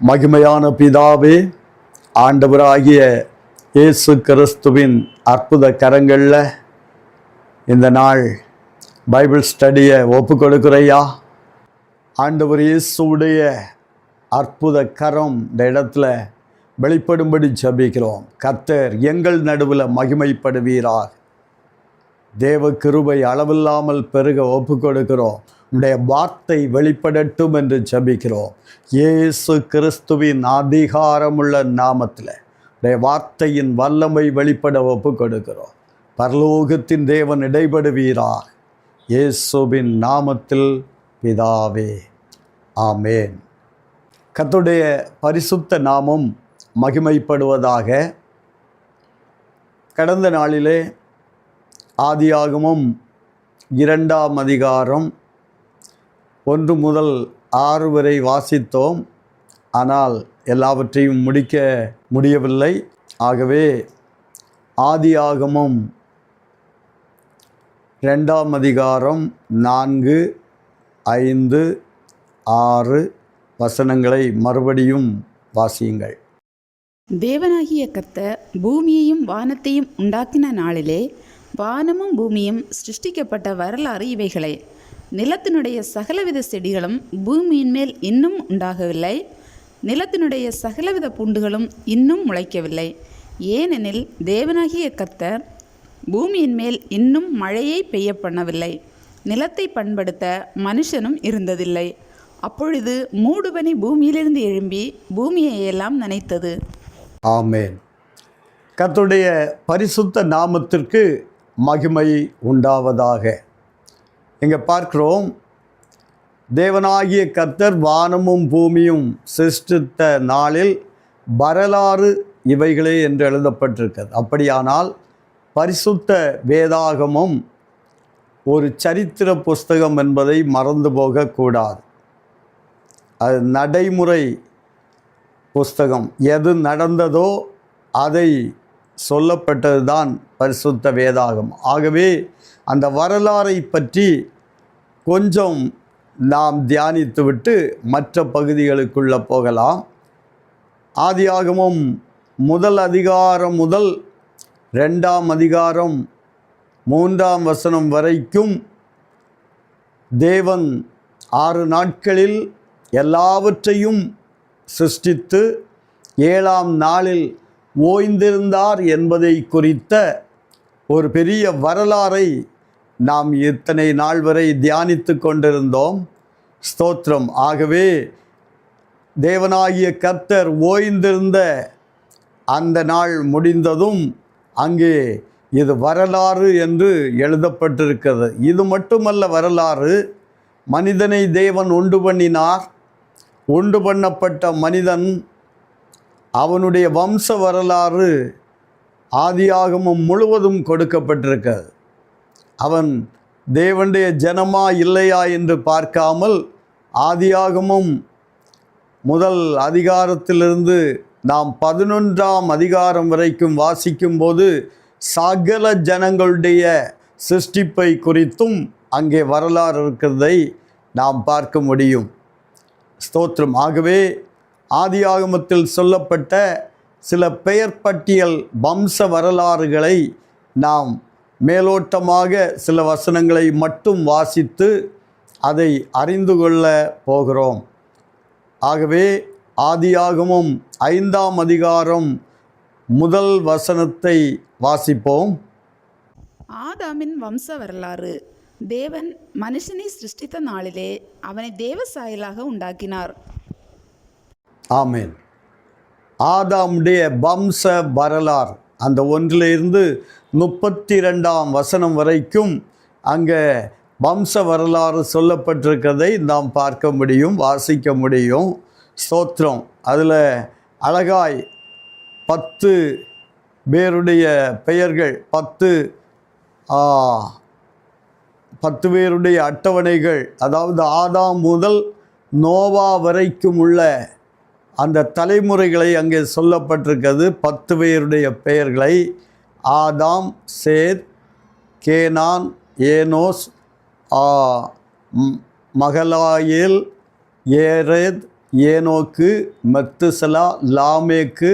மகிமையான பிதாவே, ஆண்டவராகிய இயேசு கிறிஸ்துவின் அற்புத கரங்களில் இந்த நாள் பைபிள் ஸ்டடியை ஒப்பு கொடுக்குறையா. ஆண்டவர் இயேசுடைய அற்புத கரம் இந்த இடத்துல வெளிப்படும்படி ஜெபிக்கிறோம். கர்த்தர் எங்கள் நடுவில் மகிமைப்படுவீராக. தேவ கிருபை அளவில்லாமல் பெருக ஒப்பு கொடுக்கிறோம். உடைய வார்த்தை வெளிப்படட்டும் என்று ஜெபிக்கிறோம். இயேசு கிறிஸ்துவின் அதிகாரமுள்ள நாமத்தில் உடைய வார்த்தையின் வல்லமை வெளிப்பட ஒப்பு கொடுக்கிறோம். பரலோகத்தின் தேவன் இடைபடுவீராக. இயேசுவின் நாமத்தில் பிதாவே, ஆமேன். கர்த்தருடைய பரிசுத்த நாமம் மகிமைப்படுவதாக. கடந்த நாளிலே ஆதியாகமம் 2ஆம் அதிகாரம் 1 முதல் 6 வரை வாசித்தோம். ஆனால் எல்லாவற்றையும் முடிக்க முடியவில்லை. ஆகவே ஆதியாகமம் 2ஆம் அதிகாரம் 4, 5, 6 வசனங்களை மறுபடியும் வாசியுங்கள். தேவனாகிய கர்த்தர் பூமியையும் வானத்தையும் உண்டாக்கின நாளிலே வானமும் பூமியும் சிருஷ்டிக்கப்பட்ட வரலாறு இவைகளே. நிலத்தினுடைய சகலவித செடிகளும் பூமியின் மேல் இன்னும் உண்டாகவில்லை. நிலத்தினுடைய சகலவித பூண்டுகளும் இன்னும் முளைக்கவில்லை. ஏனெனில் தேவனாகிய கர்த்தர் பூமியின் மேல் இன்னும் மழையை பெய்ய பண்ணவில்லை. நிலத்தை பண்படுத்த மனுஷனும் இருந்ததில்லை. அப்பொழுது மூடுபனி பூமியிலிருந்து எழும்பி பூமியை எல்லாம் நனைத்தது. ஆமேன். கர்த்தருடைய பரிசுத்த நாமத்திற்கு மகிமை உண்டாவதாக. இங்கே பார்க்கிறோம், தேவனாகிய கர்த்தர் வானமும் பூமியும் சிருஷ்டித்த நாளில் வரலாறு இவைகளே என்று எழுதப்பட்டிருக்கிறது. அப்படியானால் பரிசுத்த வேதாகமம் ஒரு சரித்திர புஸ்தகம் என்பதை மறந்து போகக்கூடாது. அது நடைமுறை புஸ்தகம். எது நடந்ததோ அதை சொல்லப்பட்டது தான் பரிசுத்த வேதாகமம். ஆகவே அந்த வரலாறை பற்றி கொஞ்சம் நாம் தியானித்துவிட்டு மற்ற பகுதிகளுக்குள்ளே போகலாம். ஆதியாகமம் 1 அதிகாரம் முதல் 2ஆம் அதிகாரம் 3ஆம் வசனம் வரைக்கும் தேவன் 6 நாட்களில் எல்லாவற்றையும் சிருஷ்டித்து 7ஆம் நாளில் ஓய்ந்திருந்தார் என்பதை குறித்த ஒரு பெரிய வரலாறை நாம் இத்தனை நாள் வரை தியானித்து கொண்டிருந்தோம். ஸ்தோத்திரம். ஆகவே தேவனாகிய கர்த்தர் ஓய்ந்திருந்த அந்த நாள் முடிந்ததும் அங்கே இது வரலாறு என்று எழுதப்பட்டிருக்கிறது. இது மட்டுமல்ல வரலாறு, மனிதனை தேவன் உண்டு பண்ணினார். உண்டு பண்ணப்பட்ட மனிதன் அவனுடைய வம்ச வரலாறு ஆதியாகமம் முழுவதும் கொடுக்கப்பட்டிருக்கிறது. அவன் தேவனுடைய ஜனமா இல்லையா என்று பார்க்காமல் ஆதியாகமம் 1 அதிகாரத்திலிருந்து நாம் 11ஆம் அதிகாரம் வரைக்கும் வாசிக்கும்போது சகல ஜனங்களுடைய சிருஷ்டிப்பை குறித்தும் அங்கே வரலாறு இருக்கிறதை நாம் பார்க்க முடியும். ஸ்தோத்திரம். ஆகவே ஆதியாகமத்தில் சொல்லப்பட்ட சில பெயர் பட்டியல் வம்ச வரலாறுகளை நாம் மேலோட்டமாக சில வசனங்களை மட்டும் வாசித்து அதை அறிந்து கொள்ள போகிறோம். ஆகவே ஆதியாகமம் 5ஆம் அதிகாரம் 1 வசனத்தை வாசிப்போம். ஆதாமின் வம்ச வரலாறு. தேவன் மனுஷனை சிருஷ்டித்த நாளிலே அவனை தேவ சாயலாக உண்டாக்கினார். ஆமேன். ஆதாமுடைய வம்ச வரலாறு அந்த 1 32ஆம் வசனம் வரைக்கும் அங்கே வம்ச வரலாறு சொல்லப்பட்டிருக்கிறதை நாம் பார்க்க முடியும், வாசிக்க முடியும். ஸ்தோத்திரம். அதில் அழகாய் 10 பேருடைய பெயர்கள், 10 பேருடைய அட்டவணைகள், அதாவது ஆதாம் முதல் நோவா வரைக்கும் உள்ள அந்த தலைமுறைகளை அங்கே சொல்லப்பட்டிருக்கிறது. 10 பேருடைய பெயர்களை ஆதாம், சேத், கேனான், ஏனோஸ், மகலாயேல், ஏரேத், ஏனோக்கு, மெத்துசலா, லாமேக்கு,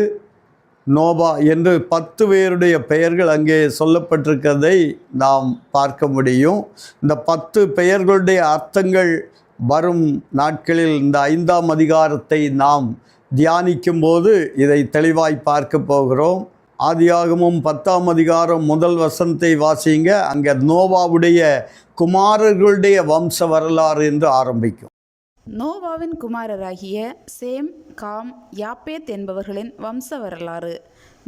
நோபா என்று 10 பேருடைய பெயர்கள் அங்கே சொல்லப்பட்டிருக்கிறதை நாம் பார்க்க முடியும். இந்த 10 பெயர்களுடைய அர்த்தங்கள் வரும் நாட்களில் இந்த 5ஆம் அதிகாரத்தை நாம் தியானிக்கும்போது இதை தெளிவாய் பார்க்க போகிறோம். ஆதியாகமம் 10ஆம் அதிகாரம் முதல் வசனத்தை வாசிங்க. அங்கே நோவாவுடைய குமாரர்களுடைய வம்ச வரலாறு என்று ஆரம்பிக்கும். நோவாவின் குமாரராகிய சேம், காம், யாப்பேத் என்பவர்களின் வம்ச வரலாறு.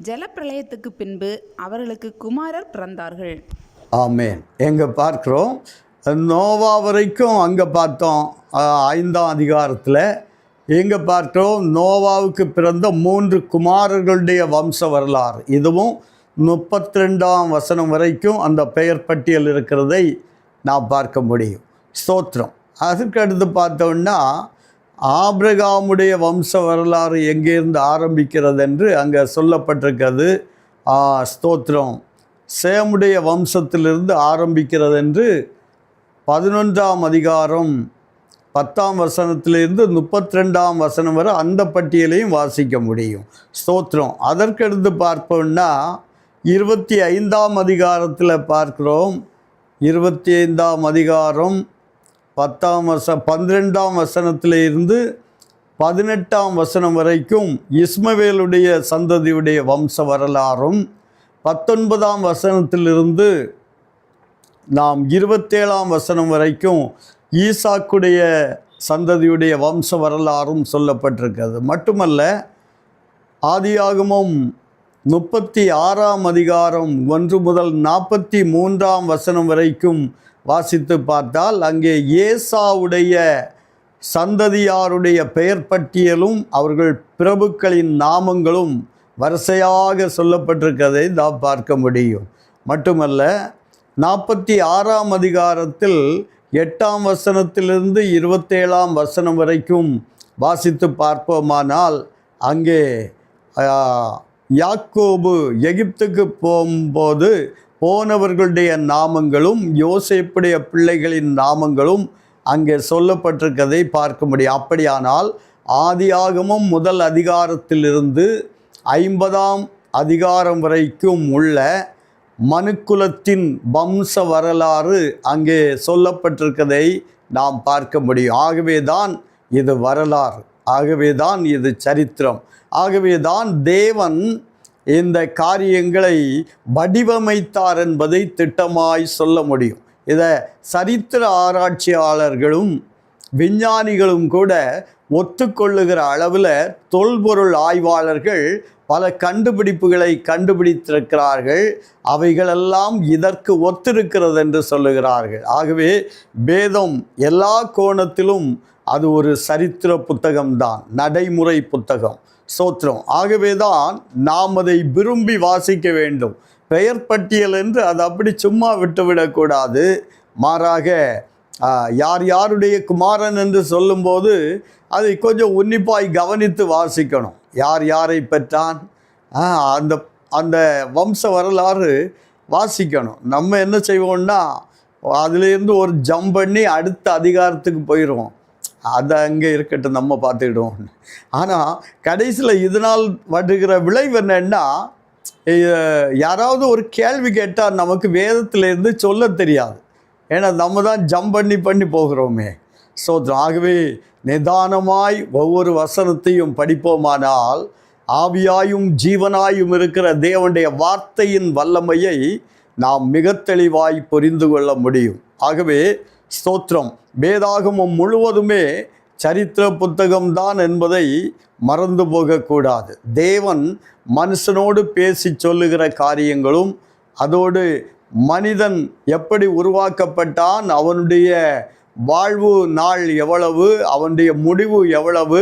ஜலப்பிரளயத்துக்கு பின்பு அவர்களுக்கு குமாரர் பிறந்தார்கள். ஆமேன். எங்கே பார்க்குறோம், நோவா வரைக்கும் அங்கே பார்த்தோம் 5ஆம் அதிகாரத்தில். எங்கே பார்க்குறோம், நோவாவுக்கு பிறந்த 3 குமாரர்களுடைய வம்ச வரலாறு. இதுவும் 32ஆம் வசனம் வரைக்கும் அந்த பெயர் பட்டியல் இருக்கிறதை நாம் பார்க்க முடியும். ஸ்தோத்திரம். அதுக்கு அடுத்து பார்த்தோன்னா ஆபிரகாமுடைய வம்ச வரலாறு எங்கேருந்து ஆரம்பிக்கிறது என்று அங்கே சொல்லப்பட்டிருக்கிறது. ஸ்தோத்திரம். சேமுடைய வம்சத்திலிருந்து ஆரம்பிக்கிறது என்று 11ஆம் அதிகாரம் 10ஆம் வசனத்திலிருந்து 32ஆம் வசனம் வரை அந்த பட்டியலையும் வாசிக்க முடியும். ஸ்தோத்திரம். அதற்கடுத்து பார்ப்போம்னா 25ஆம் அதிகாரத்தில் பார்க்கிறோம். 25ஆம் அதிகாரம் 12ஆம் வசனத்திலிருந்து 18ஆம் வசனம் வரைக்கும் இஸ்மவேலுடைய சந்ததியுடைய வம்ச வரலாறும், 19ஆம் வசனத்திலிருந்து நாம் 27ஆம் வசனம் வரைக்கும் ஈசாக்குடைய சந்ததியுடைய வம்ச வரலாறும் சொல்லப்பட்டிருக்கிறது. மட்டுமல்ல, ஆதியாகமம் 36ஆம் அதிகாரம் 1 முதல் 43ஆம் வசனம் வரைக்கும் வாசித்து பார்த்தால் அங்கே ஏசாவுடைய சந்ததியாருடைய பெயர் பட்டியலும் அவர்கள் பிரபுக்களின் நாமங்களும் வரிசையாக சொல்லப்பட்டிருக்கிறதை நாம் பார்க்க முடியும். மட்டுமல்ல, 46ஆம் அதிகாரத்தில் 8ஆம் வசனத்திலிருந்து 27ஆம் வசனம் வரைக்கும் வாசித்து பார்ப்போமானால் அங்கே யாக்கோபு எகிப்துக்கு போகும்போது போனவர்களுடைய நாமங்களும் யோசேப்புடைய பிள்ளைகளின் நாமங்களும் அங்கே சொல்லப்பட்டிருக்கதை பார்க்க முடியும். அப்படியானால் ஆதியாகமம் முதல் அதிகாரத்திலிருந்து 50ஆம் அதிகாரம் வரைக்கும் உள்ள மனுக்குலத்தின் வம்ச வரலாறு அங்கே சொல்லப்பட்டிருக்கதை நாம் பார்க்க முடியும். ஆகவே தான் இது வரலாறு, ஆகவே தான் இது சரித்திரம், ஆகவே தான் தேவன் இந்த காரியங்களை வடிவமைத்தார் என்பதை திட்டமாய் சொல்ல முடியும். இதை சரித்திர ஆராய்ச்சியாளர்களும் விஞ்ஞானிகளும் கூட ஒத்துக்கொள்ளுகிற அளவில் தொல்பொருள் ஆய்வாளர்கள் பல கண்டுபிடிப்புகளை கண்டுபிடித்திருக்கிறார்கள். அவைகளெல்லாம் இதற்கு ஒத்திருக்கிறது என்று சொல்லுகிறார்கள். ஆகவே வேதம் எல்லா கோணத்திலும் அது ஒரு சரித்திர புத்தகம்தான், நடைமுறை புத்தகம். ஸ்தோத்திரம். ஆகவே தான் நாம் அதை விரும்பி வாசிக்க வேண்டும். பெயர் பட்டியல் என்று அது அப்படி சும்மா விட்டுவிடக்கூடாது. மாறாக யார் யாருடைய குமாரன் என்று சொல்லும்போது அதை கொஞ்சம் உன்னிப்பாய் கவனித்து வாசிக்கணும். யார் யாரை பெற்றான், அந்த அந்த வம்ச வரலாறு வாசிக்கணும். நம்ம என்ன செய்வோம்னா அதுலேருந்து ஒரு ஜம்ப் பண்ணி அடுத்த அதிகாரத்துக்கு போயிடுவோம். அதை அங்கே இருக்கட்டும், நம்ம பார்த்துக்கிடுவோம். ஆனால் கடைசியில் இதனால் வருகிற விளைவு என்னன்னா, யாராவது ஒரு கேள்வி கேட்டால் நமக்கு வேதத்திலேருந்து சொல்ல தெரியாது. ஏன்னா நம்ம தான் ஜம்ப் பண்ணி போகிறோமே. ஸ்தோத்திரம். ஆகவே நிதானமாய் ஒவ்வொரு வசனத்தையும் படிப்போமானால் ஆவியாயும் ஜீவனாயும் இருக்கிற தேவனுடைய வார்த்தையின் வல்லமையை நாம் மிக தெளிவாய் புரிந்து கொள்ள முடியும். ஆகவே ஸ்தோத்திரம். வேதாகமம் முழுவதுமே சரித்திர புத்தகம்தான் என்பதை மறந்து போகக்கூடாது. தேவன் மனுஷனோடு பேசி சொல்லுகிற காரியங்களும், அதோடு மனிதன் எப்படி உருவாக்கப்பட்டான், அவனுடைய வாழ்வு நாள் எவ்வளவு, அவனுடைய முடிவு எவ்வளவு,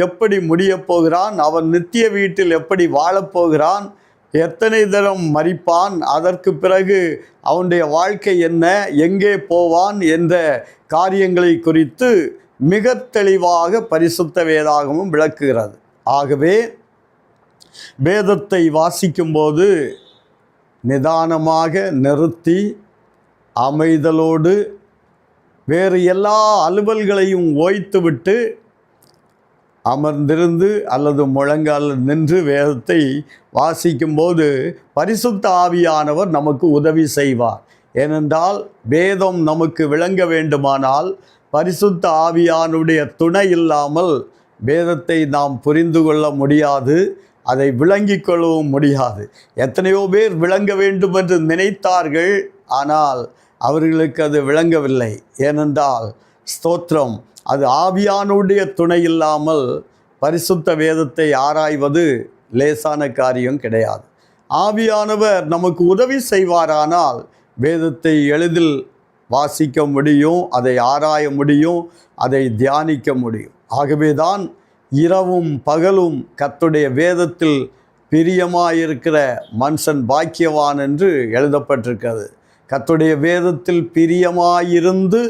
எப்படி முடியப் போகிறான், அவன் நித்திய வீட்டில் எப்படி வாழப்போகிறான், எத்தனை தரம் மரிப்பான், அதற்கு பிறகு அவனுடைய வாழ்க்கை என்ன, எங்கே போவான் என்ற காரியங்களை குறித்து மிக தெளிவாக பரிசுத்த வேதாகமும் விளக்குகிறது. ஆகவே வேதத்தை வாசிக்கும்போது நிதானமாக நிறுத்தி அமைதலோடு வேறு எல்லா அலுவல்களையும் ஓய்த்துவிட்டு அமர்ந்திருந்து அல்லது முழங்கால் நின்று வேதத்தை வாசிக்கும்போது பரிசுத்த ஆவியானவர் நமக்கு உதவி செய்வார். ஏனென்றால் வேதம் நமக்கு விளங்க வேண்டுமானால் பரிசுத்த ஆவியானுடைய துணை இல்லாமல் வேதத்தை நாம் புரிந்து கொள்ள முடியாது, அதை விளங்கிக் கொள்ளவும் முடியாது. எத்தனையோ பேர் விளங்க வேண்டும் என்று நினைத்தார்கள், ஆனால் அவர்களுக்கு அது விளங்கவில்லை. ஏனென்றால் ஸ்தோத்திரம், அது ஆவியானுடைய துணை இல்லாமல் பரிசுத்த வேதத்தை ஆராய்வது லேசான காரியம் கிடையாது. ஆவியானவர் நமக்கு உதவி செய்வாரானால் வேதத்தை எளிதில் வாசிக்க முடியும், அதை ஆராய முடியும், அதை தியானிக்க முடியும். ஆகவே தான் இரவும் பகலும் கர்த்தருடைய வேதத்தில் பிரியமாயிருக்கிற மனுஷன் பாக்கியவான் என்று எழுதப்பட்டிருக்கிறது. கர்த்தருடைய வேதத்தில் பிரியமாயிருந்து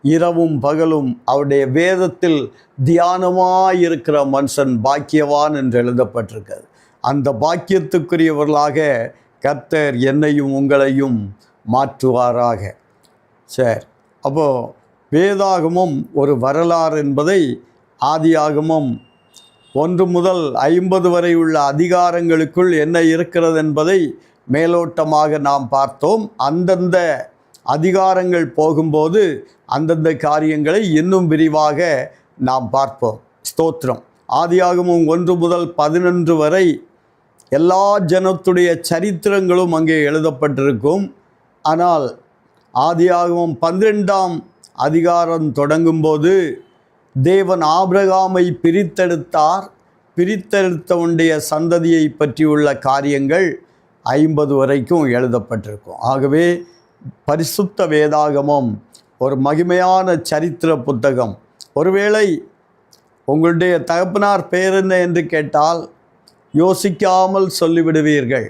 இரவும் பகலும் அவருடைய வேதத்தில் தியானமாயிருக்கிற மனுஷன் பாக்கியவான் என்று எழுதப்பட்டிருக்கிறது. அந்த பாக்கியத்துக்குரியவர்களாக கர்த்தர் என்னையும் உங்களையும் மாற்றுவாராக. சரி, அப்போது வேதாகமம் ஒரு வரலாறு என்பதை ஆதியாகமம் 1 முதல் 50 வரை உள்ள அதிகாரங்களுக்குள் என்ன இருக்கிறது என்பதை மேலோட்டமாக நாம் பார்த்தோம். அந்தந்த அதிகாரங்கள் போகும்போது அந்தந்த காரியங்களை இன்னும் விரிவாக நாம் பார்ப்போம். ஸ்தோத்திரம். ஆதியாகமம் 1 முதல் 11 வரை எல்லா ஜனத்துடைய சரித்திரங்களும் அங்கே எழுதப்பட்டிருக்கும். ஆனால் ஆதியாகமம் 12ஆம் அதிகாரம் தொடங்கும்போது தேவன் ஆபிரகாமை பிரித்தெடுத்தார், பிரித்தெடுத்தவனுடைய சந்ததியை பற்றியுள்ள காரியங்கள் 50 வரைக்கும் எழுதப்பட்டிருக்கும். ஆகவே பரிசுத்த வேதாகமம் ஒரு மகிமையான சரித்திர புத்தகம். ஒருவேளை உங்களுடைய தகப்பனார் பேர் என்ன என்று கேட்டால் யோசிக்காமல் சொல்லிவிடுவீர்கள்,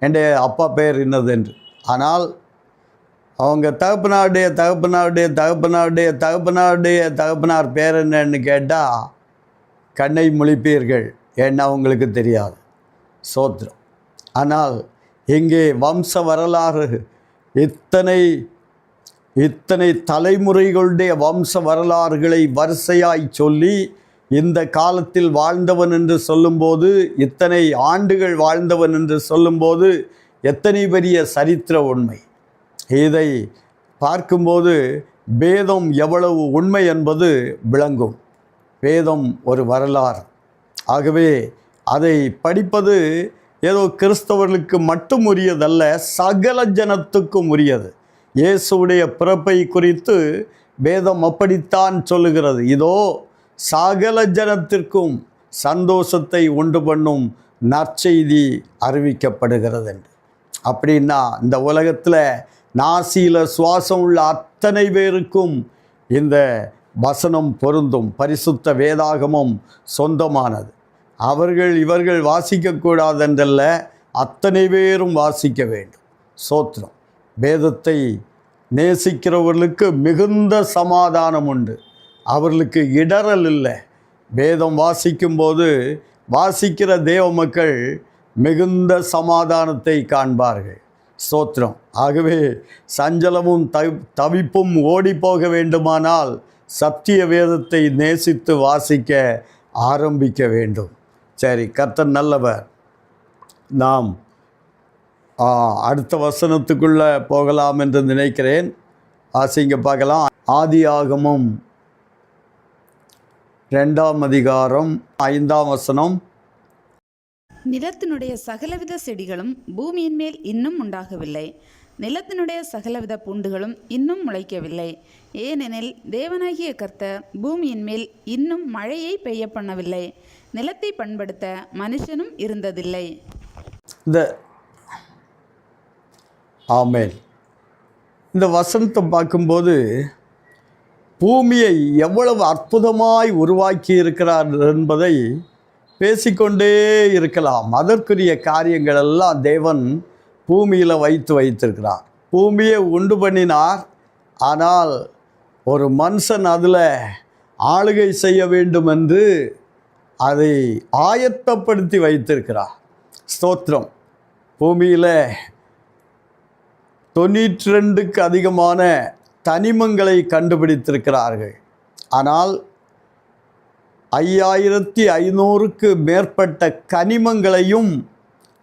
என் அப்பா பேர் என்னது என்று. ஆனால் அவங்க தகப்பனார் பேர் என்னன்னு கேட்டால் கண்ணை முழிப்பீர்கள், ஏன்னா அவங்களுக்கு தெரியாது. சோத்திரம். ஆனால் இங்கே வம்ச வரலாறு இத்தனை தலைமுறைகளுடைய வம்ச வரலாறுகளை வரிசையாய் சொல்லி இந்த காலத்தில் வாழ்ந்தவன் என்று சொல்லும்போது, இத்தனை ஆண்டுகள் வாழ்ந்தவன் என்று சொல்லும்போது எத்தனை பெரிய சரித்திர உண்மை. இதை பார்க்கும்போது வேதம் எவ்வளவு உண்மை என்பது விளங்கும். வேதம் ஒரு வரலாறு. ஆகவே அதை படிப்பது ஏதோ கிறிஸ்தவர்களுக்கு மட்டும் உரியதல்ல, சகல ஜனத்துக்கும் உரியது. இயேசுடைய பிறப்பை குறித்து வேதம் அப்படித்தான் சொல்லுகிறது. இதோ சகல ஜனத்திற்கும் சந்தோஷத்தை உண்டு பண்ணும் நற்செய்தி அறிவிக்கப்படுகிறது என்று. அப்படின்னா இந்த உலகத்தில் நாசியில் சுவாசம் உள்ள அத்தனை பேருக்கும் இந்த வசனம் பொருந்தும். பரிசுத்த வேதாகமம் சொந்தமானது. இவர்கள் வாசிக்கக்கூடாதென்றல்ல, அத்தனை பேரும் வாசிக்க வேண்டும். சோத்திரம். வேதத்தை நேசிக்கிறவர்களுக்கு மிகுந்த சமாதானம் உண்டு, அவர்களுக்கு இடரல் இல்லை. வேதம் வாசிக்கும்போது வாசிக்கிற தேவ மக்கள் மிகுந்த சமாதானத்தை காண்பார்கள். ஸ்தோத்திரம். ஆகவே சஞ்சலமும் தவிப்பும் ஓடி போக வேண்டுமானால் சத்திய வேதத்தை நேசித்து வாசிக்க ஆரம்பிக்க வேண்டும். சரி, கர்த்தர் நல்லவர். நாம் அடுத்த வசனத்துக்குள்ளே போகலாம் என்று நினைக்கிறேன். வாசிங்க பார்க்கலாம். ஆதியாகமம் 2ஆம் அதிகாரம் 5ஆம் வசனம். நிலத்தினுடைய சகலவித செடிகளும் பூமியின் மேல் இன்னும் உண்டாகவில்லை, நிலத்தினுடைய சகலவித பூண்டுகளும் இன்னும் முளைக்கவில்லை. ஏனெனில் தேவனாகிய கர்த்தர் பூமியின் மேல் இன்னும் மழையை பெய்ய பண்ணவில்லை, நிலத்தை பண்படுத்த மனுஷனும் இருந்ததில்லை. ஆமென். இந்த வசனத்தை பார்க்கும்போது பூமியை எவ்வளவு அற்புதமாய் உருவாக்கி இருக்கிறார் என்பதை பேசிக்கொண்டே இருக்கலாம். அதற்குரிய காரியங்கள் எல்லாம் தேவன் பூமியில் வைத்திருக்கிறார். பூமியை உண்டு பண்ணினார். ஆனால் ஒரு மனுஷன் அதில் ஆளுகை செய்ய வேண்டும் என்று அதை ஆயத்தப்படுத்தி வைத்திருக்கிறார். ஸ்தோத்திரம். பூமியில் 92க்கு அதிகமான தனிமங்களை கண்டுபிடித்திருக்கிறார்கள். ஆனால் 5500க்கு மேற்பட்ட கனிமங்களையும்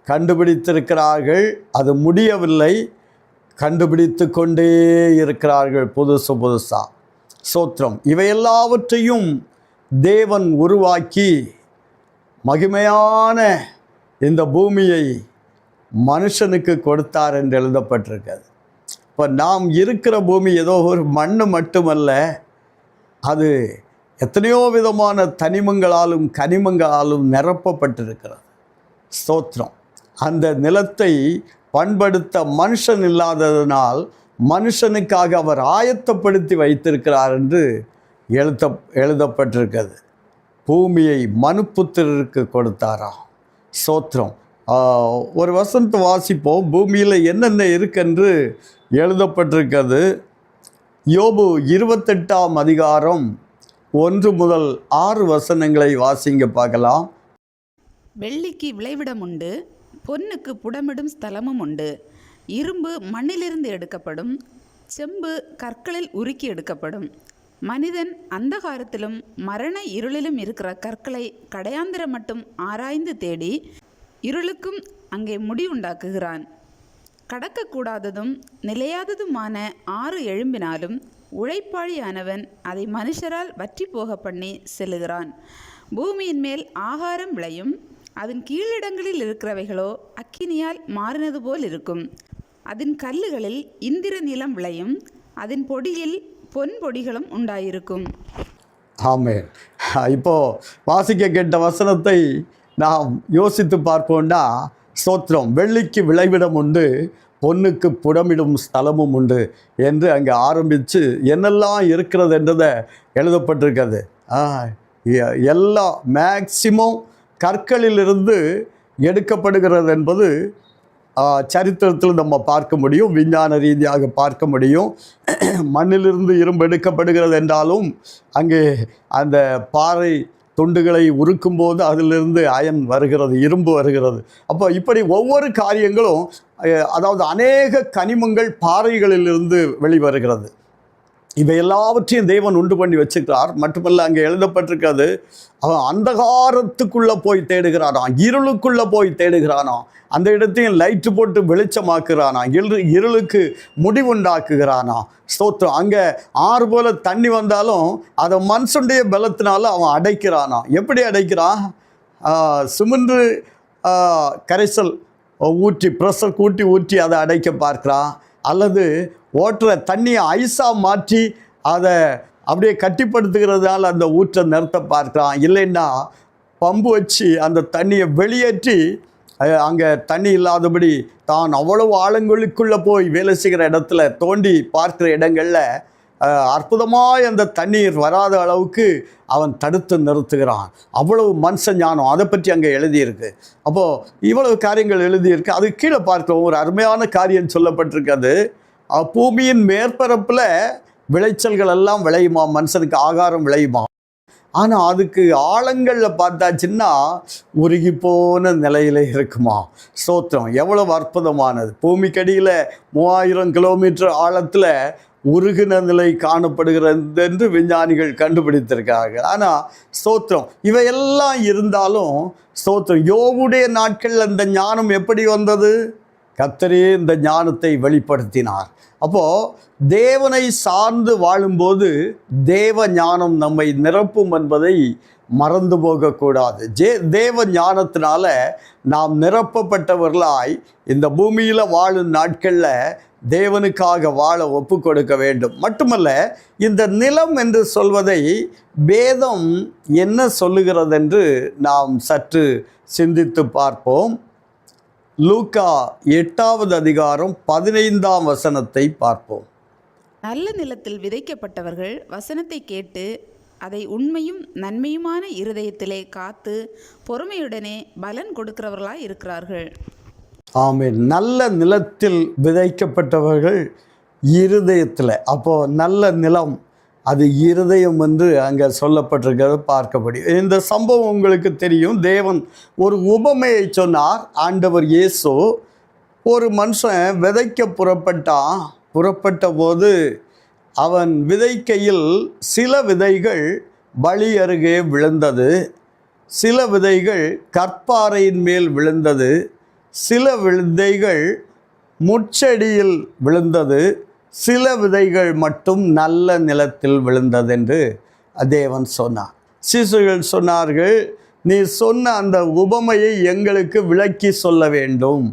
கண்டுபிடித்திருக்கிறார்கள். அது முடியவில்லை, கண்டுபிடித்து கொண்டே இருக்கிறார்கள் புதுசா. ஸ்தோத்திரம். இவையெல்லாவற்றையும் தேவன் உருவாக்கி மகிமையான இந்த பூமியை மனுஷனுக்கு கொடுத்தார் என்று எழுதப்பட்டிருக்கிறது. இப்போ நாம் இருக்கிற பூமி ஏதோ ஒரு மண் மட்டுமல்ல, அது எத்தனையோ விதமான தனிமங்களாலும் கனிமங்களாலும் நிரப்பப்பட்டிருக்கிறது. ஸ்தோத்திரம். அந்த நிலத்தை பண்படுத்த மனுஷன் இல்லாததனால் மனுஷனுக்காக அவர் ஆயத்தப்படுத்தி வைத்திருக்கிறார் என்று எழுதப்பட்டிருக்கிறது. பூமியை மனுப்புத்திரருக்கு கொடுத்தாராம். ஸ்தோத்திரம். ஒரு வசனத்தை வாசிப்போம். பூமியில் என்னென்ன இருக்கென்று எழுதப்பட்டிருக்கிறது. யோபு 28ஆம் அதிகாரம் 1 முதல் 6 வசனங்களை வாசிங்க பார்க்கலாம். வெள்ளிக்கு விளைவிடம் உண்டு, பொன்னுக்கு புடமிடும் ஸ்தலமும் உண்டு. இரும்பு மண்ணிலிருந்து எடுக்கப்படும், செம்பு கற்களில் உருக்கி எடுக்கப்படும். மனிதன் அந்தகாரத்திலும் மரண இருளிலும் இருக்கிற கற்களை கடையாந்திர மட்டும் ஆராய்ந்து தேடி இருளுக்கும் அங்கே முடிவுண்டாக்குகிறான். கடக்கக்கூடாததும் நிலையாததுமான 6 எழும்பினாலும் உழைப்பாளியானவன் அதை மனுஷரால் வற்றி போக பண்ணி செல்லுகிறான். பூமியின் மேல் ஆகாரம் விளையும், அதன் கீழிடங்களில் இருக்கிறவைகளோ அக்கினியால் மாறினது போல் இருக்கும். அதன் கல்லுகளில் இந்திர நிலம் விளையும், அதன் பொடியில் பொன் பொடிகளும் உண்டாயிருக்கும். ஆமென். இப்போது வாசிக்க கேட்ட வசனத்தை நாம் யோசித்து பார்ப்போம்னா, ஸ்தோத்திரம், வெள்ளிக்கு விளைவிடம் உண்டு, பொன்னுக்கு புடமிடும் ஸ்தலமும் உண்டு என்று அங்கே ஆரம்பித்து என்னெல்லாம் இருக்கிறது என்றதை எழுதப்பட்டிருக்கிறது. எல்லாம் மேக்சிமம் கற்களிலிருந்து எடுக்கப்படுகிறது என்பது சரித்திரத்தில் நம்ம பார்க்க முடியும், விஞ்ஞான ரீதியாக பார்க்க முடியும். மண்ணிலிருந்து இரும்பு எடுக்கப்படுகிறது என்றாலும் அங்கே அந்த பாறை துண்டுகளை உருக்கும்போது அதிலிருந்து அயன் வருகிறது, இரும்பு வருகிறது. அப்போ இப்படி ஒவ்வொரு காரியங்களும், அதாவது அநேக கனிமங்கள் பாறைகளிலிருந்து வெளிவருகிறது. இவை எல்லாவற்றையும் தேவன் உண்டு பண்ணி வச்சுக்கிறார். மட்டுமல்ல, அங்கே எழுதப்பட்டிருக்கிறது, அவன் அந்தகாரத்துக்குள்ளே போய் தேடுகிறானாம், இருளுக்குள்ளே போய் தேடுகிறானாம், அந்த இடத்தையும் லைட்டு போட்டு வெளிச்சமாக்குறானாம், இருளுக்கு முடிவுண்டாக்குகிறானாம். ஸ்தோத்திரம். அங்கே ஆறு போல் தண்ணி வந்தாலும் அதை மனுஷனுடைய பலத்தினால அவன் அடைக்கிறானாம். எப்படி அடைக்கிறான்? சிமெண்ட் கரைசல் ஊற்றி, ப்ரெஷர் ஊற்றி அதை அடைக்க பார்க்குறான். அல்லது ஓட்டுற தண்ணியை ஐஸாக மாற்றி அதை அப்படியே கட்டிப்படுத்துகிறதால அந்த ஊற்றை நிறுத்த பார்க்குறான். இல்லைன்னா பம்பு வச்சு அந்த தண்ணியை வெளியேற்றி அங்கே தண்ணி இல்லாதபடி தான் அவ்வளவு ஆழங்களுக்குள்ளே போய் வேலை செய்கிற இடத்துல தோண்டி பார்க்குற இடங்களில் அற்புதமாக அந்த தண்ணீர் வராத அளவுக்கு அவன் தடுத்து நிறுத்துகிறான். அவ்வளவு மனுஷ ஞானம் அதை பற்றி அங்கே எழுதியிருக்கு. அப்போது இவ்வளவு காரியங்கள் எழுதியிருக்கு. அது கீழே பார்க்கிறோம், ஒரு அருமையான காரியம் சொல்லப்பட்டிருக்கிறது. பூமியின் மேற்பரப்பில் விளைச்சல்கள் எல்லாம் விளையுமா, மனுஷனுக்கு ஆகாரம் விளையுமா. ஆனால் அதுக்கு ஆழங்களில் பார்த்தாச்சுன்னா உருகி போன நிலையில் இருக்குமா. ஸ்தோத்திரம். எவ்வளவு அற்புதமானது. பூமிக்கடியில் 3000 கிலோமீட்டர் ஆழத்தில் உருகின நிலை காணப்படுகிறது என்று விஞ்ஞானிகள் கண்டுபிடித்திருக்கிறார்கள். ஆனால் ஸ்தோத்திரம், இவையெல்லாம் இருந்தாலும் ஸ்தோத்திரம், யோபுடைய நாட்களில் அந்த ஞானம் எப்படி வந்தது? கர்த்தரே இந்த ஞானத்தை வெளிப்படுத்தினார். அப்போது தேவனை சார்ந்து வாழும்போது தேவ ஞானம் நம்மை நிரப்பும் என்பதை மறந்து போகக்கூடாது. தேவ ஞானத்தினால நாம் நிரப்பப்பட்டவர்களாய் இந்த பூமியில் வாழும் நாட்களில் தேவனுக்காக வாழ ஒப்பு கொடுக்க வேண்டும். மட்டுமல்ல, இந்த நிலம் என்று சொல்வதை வேதம் என்ன சொல்லுகிறது என்று நாம் சற்று சிந்தித்து பார்ப்போம். லூக்கா 8ஆவது அதிகாரம் 15ஆம் வசனத்தை பார்ப்போம். நல்ல நிலத்தில் விதைக்கப்பட்டவர்கள் வசனத்தை கேட்டு அதை உண்மையும் நன்மையுமான இருதயத்திலே காத்து பொறுமையுடனே பலன் கொடுக்கிறவர்களாய் இருக்கிறார்கள். ஆமென். நல்ல நிலத்தில் விதைக்கப்பட்டவர்கள் இருதயத்தில், அப்போது நல்ல நிலம் அது இருதயம் என்று அங்கே சொல்லப்பட்டிருக்கிறது பார்க்க முடியும். இந்த சம்பவம் உங்களுக்கு தெரியும். தேவன் ஒரு உபமையை சொன்னார். ஆண்டவர் இயேசு, ஒரு மனுஷன் விதைக்க புறப்பட்ட போது அவன் விதைக்கையில் சில விதைகள் வழி அருகே விழுந்தது, சில விதைகள் கற்பாறையின் மேல் விழுந்தது, சில விதைகள் முட்செடியில் விழுந்தது, சில விதைகள் மட்டும் நல்ல நிலத்தில் விழுந்தது என்று தேவன் சொன்னார். சீசர்கள் சொன்னார்கள், நீ சொன்ன அந்த உபமையை எங்களுக்கு விளக்கி சொல்ல வேண்டும்.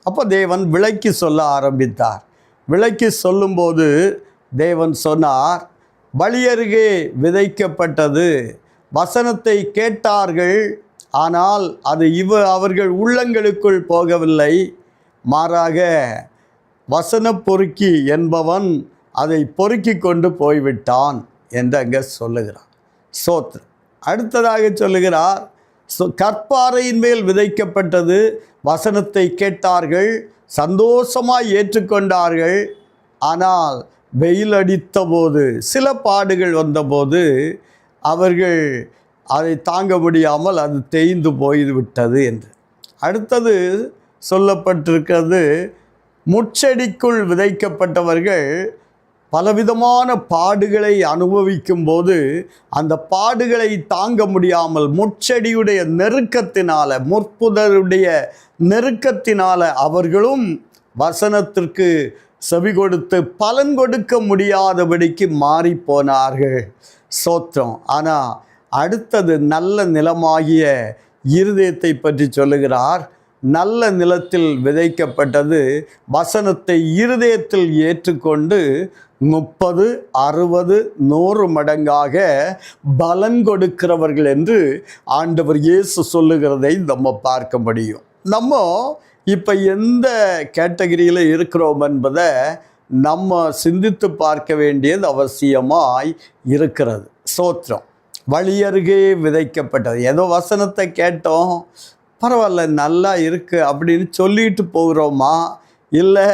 அப்போ தேவன் விளக்கி சொல்ல ஆரம்பித்தார். விளக்கி சொல்லும்போது தேவன் சொன்னார், வழியருகே விதைக்கப்பட்டது, வசனத்தை கேட்டார்கள், ஆனால் அது அவர்கள் உள்ளங்களுக்குள் போகவில்லை. மாறாக வசன பொறுக்கி என்பவன் அதை பொறுக்கி கொண்டு போய்விட்டான் என்று அங்கே சொல்லுகிறார். சோத்ரு அடுத்ததாக சொல்லுகிறார், கற்பாறையின் மேல் விதைக்கப்பட்டது, வசனத்தை கேட்டார்கள், சந்தோஷமாய் ஏற்றுக்கொண்டார்கள். ஆனால் வெயில் அடித்த போது, சில பாடுகள் வந்தபோது அவர்கள் அதை தாங்க முடியாமல் அது தேய்ந்து போய்விட்டது என்று. அடுத்தது சொல்லப்பட்டிருக்கிறது, முட்செடிக்குள் விதைக்கப்பட்டவர்கள் பலவிதமான பாடுகளை அனுபவிக்கும் போது அந்த பாடுகளை தாங்க முடியாமல் முட்செடியுடைய நெருக்கத்தினால, முற்புதருடைய நெருக்கத்தினால அவர்களும் வசனத்திற்கு செவி கொடுத்து பலன் கொடுக்க முடியாதபடிக்கு மாறி போனார்கள். சோத்திரம். ஆனால் அடுத்தது நல்ல நிலமாகிய இருதயத்தை பற்றி சொல்லுகிறார். நல்ல நிலத்தில் விதைக்கப்பட்டது, வசனத்தை இருதயத்தில் ஏற்றுக்கொண்டு 30, 60, 100 மடங்காக பலன் கொடுக்கிறவர்கள் என்று ஆண்டவர் இயேசு சொல்லுகிறதை நம்ம பார்க்க முடியும். நம்ம இப்போ எந்த கேட்டகரியில் இருக்கிறோம் என்பதை நம்ம சிந்தித்து பார்க்க வேண்டியது அவசியமாய் இருக்கிறது. சோத்திரம். வழியருகே விதைக்கப்பட்டது, ஏதோ வசனத்தை கேட்டோம், பரவாயில்ல நல்லா இருக்குது அப்படின்னு சொல்லிட்டு போகிறோமா, இல்லை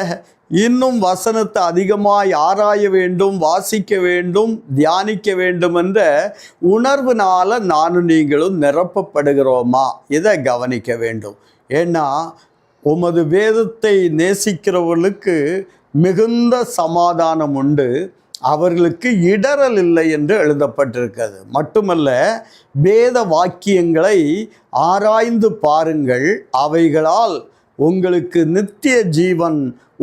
இன்னும் வசனத்தை அதிகமாய் ஆராய வேண்டும், வாசிக்க வேண்டும், தியானிக்க வேண்டும் என்ற உணர்வினால் நானும் நீங்களும் நிரப்பப்படுகிறோமா, இதை கவனிக்க வேண்டும். ஏன்னா உமது வேதத்தை நேசிக்கிறவர்களுக்கு மிகுந்த சமாதானம் உண்டு, அவர்களுக்கு இடரல் இல்லை என்று எழுதப்பட்டிருக்கிறது. மட்டுமல்ல, வேத வாக்கியங்களை ஆராய்ந்து பாருங்கள், அவைகளால் உங்களுக்கு நித்திய ஜீவன்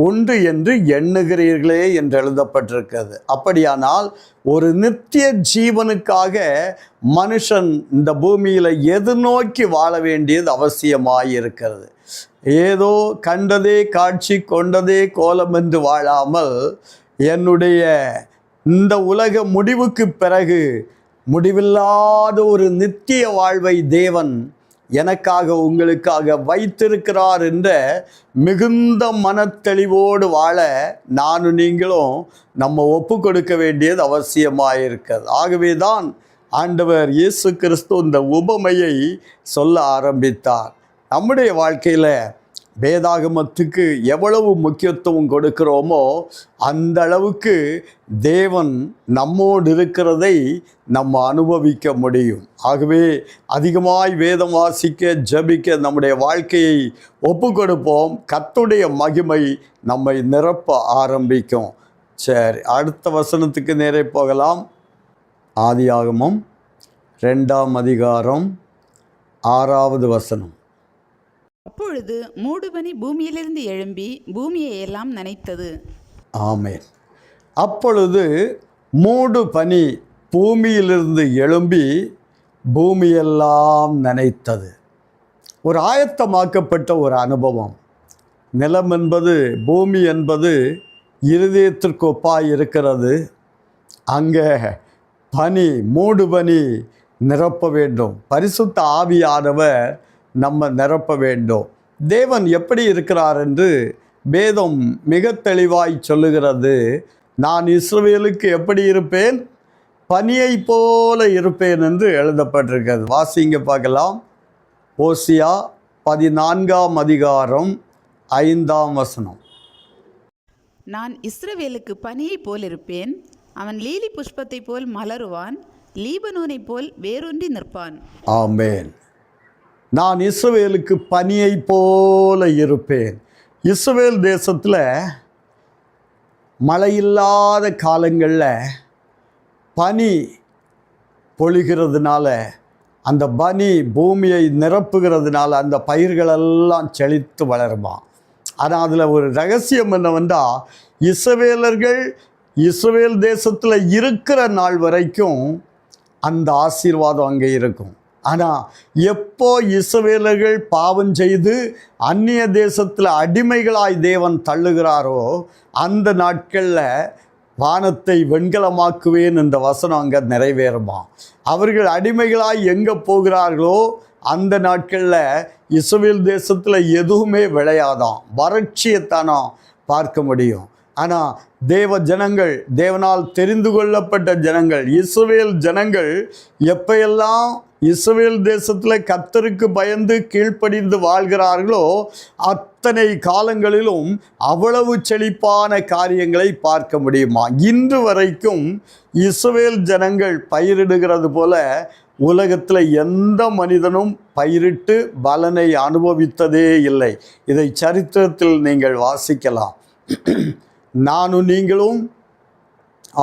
உண்டு என்று எண்ணுகிறீர்களே என்று எழுதப்பட்டிருக்கிறது. அப்படியானால் ஒரு நித்திய ஜீவனுக்காக மனுஷன் இந்த பூமியில் எதிர்நோக்கி வாழ வேண்டியது அவசியமாயிருக்கிறது. ஏதோ கண்டதே காட்சி கொண்டதே கோலம் என்று வாழாமல், என்னுடைய இந்த உலக முடிவுக்கு பிறகு முடிவில்லாத ஒரு நித்திய வாழ்வை தேவன் எனக்காக உங்களுக்காக வைத்திருக்கிறார் என்ற மிகுந்த மனத்தெளிவோடு வாழ நானும் நீங்களும் நம்ம ஒப்பு கொடுக்க வேண்டியது அவசியமாயிருக்கிறது. ஆகவே தான் ஆண்டவர் இயேசு கிறிஸ்து இந்த உபமையை சொல்ல ஆரம்பித்தார். நம்முடைய வாழ்க்கையில் வேதாகமத்துக்கு எவ்வளவு முக்கியத்துவம் கொடுக்கிறோமோ அந்த அளவுக்கு தேவன் நம்மோடு இருக்கிறதை நம்ம அனுபவிக்க முடியும். ஆகவே அதிகமாய் வேதம் வாசிக்க, ஜெபிக்க நம்முடைய வாழ்க்கையை ஒப்பு கொடுப்போம். கர்த்தருடைய மகிமை நம்மை நிரப்ப ஆரம்பிக்கும். சரி, அடுத்த வசனத்துக்கு நேரே போகலாம். ஆதியாகமம் 2ஆம் அதிகாரம் 6வது வசனம். அப்பொழுது மூடுபனி பூமியிலிருந்து எழும்பி பூமியை எல்லாம் நனைத்தது. ஆமென். அப்பொழுது மூடு பனி பூமியிலிருந்து எழும்பி பூமியெல்லாம் நனைத்தது. ஒரு ஆயத்தமாக்கப்பட்ட ஒரு அனுபவம். நிலம் என்பது, பூமி என்பது இருதயத்திற்கு ஒப்பாய் இருக்கிறது. அங்கே பனி, மூடு பனி நிரப்ப வேண்டும். பரிசுத்த ஆவியானவர் நம்ம நிரப்ப வேண்டும். தேவன் எப்படி இருக்கிறார் என்று வேதம் மிக தெளிவாய் சொல்லுகிறது. நான் இஸ்ரவேலுக்கு எப்படி இருப்பேன், பனியை போல இருப்பேன் என்று எழுதப்பட்டிருக்கிறது. வாசிங்க பார்க்கலாம். ஓசியா 14ஆம் அதிகாரம் 5ஆம் வசனம். நான் இஸ்ரவேலுக்கு பனியை போல் இருப்பேன், அவன் லீலி புஷ்பத்தை போல் மலருவான், லீபனோனை போல் வேரூன்றி நிற்பான். ஆமென். நான் இஸ்ரவேலுக்கு பனியை போல இருப்பேன். இஸ்ரவேல் தேசத்தில் மழை இல்லாத காலங்களில் பனி பொழிகிறதுனால, அந்த பனி பூமியை நிரப்புகிறதுனால அந்த பயிர்களெல்லாம் செழித்து வளருமா. ஆனால் அதில் ஒரு ரகசியம் என்னவென்றால், இஸ்ரவேல் தேசத்தில் இருக்கிற நாள் வரைக்கும் அந்த ஆசீர்வாதம் அங்கே இருக்கும். ஆனால் எப்போ இஸ்ரவேலர்கள் பாவம் செய்து அந்நிய தேசத்தில் அடிமைகளாய் தேவன் தள்ளுகிறாரோ, அந்த நாட்களில் வானத்தை வெண்கலமாக்குவேன் என்ற வசனம் அங்கே நிறைவேறுமா. அவர்கள் அடிமைகளாய் எங்கே போகிறார்களோ அந்த நாட்களில் இஸ்ரவேல் தேசத்தில் எதுவுமே விளையாதான், வறட்சியைத்தானோ பார்க்க முடியும். ஆனால் தேவ ஜனங்கள், தேவனால் தெரிந்து கொள்ளப்பட்ட ஜனங்கள், இஸ்ரவேல் ஜனங்கள் எப்பையெல்லாம் இஸ்ரவேல் தேசத்தில் கர்த்தருக்கு பயந்து கீழ்ப்படிந்து வாழ்கிறார்களோ அத்தனை காலங்களிலும் அவ்வளவு செழிப்பான காரியங்களை பார்க்க முடியுமா. இன்று வரைக்கும் இஸ்ரவேல் ஜனங்கள் பயிரிடுகிறது போல உலகத்தில் எந்த மனிதனும் பயிரிட்டு பலனை அனுபவித்ததே இல்லை. இதை சரித்திரத்தில் நீங்கள் வாசிக்கலாம். நானும் நீங்களும்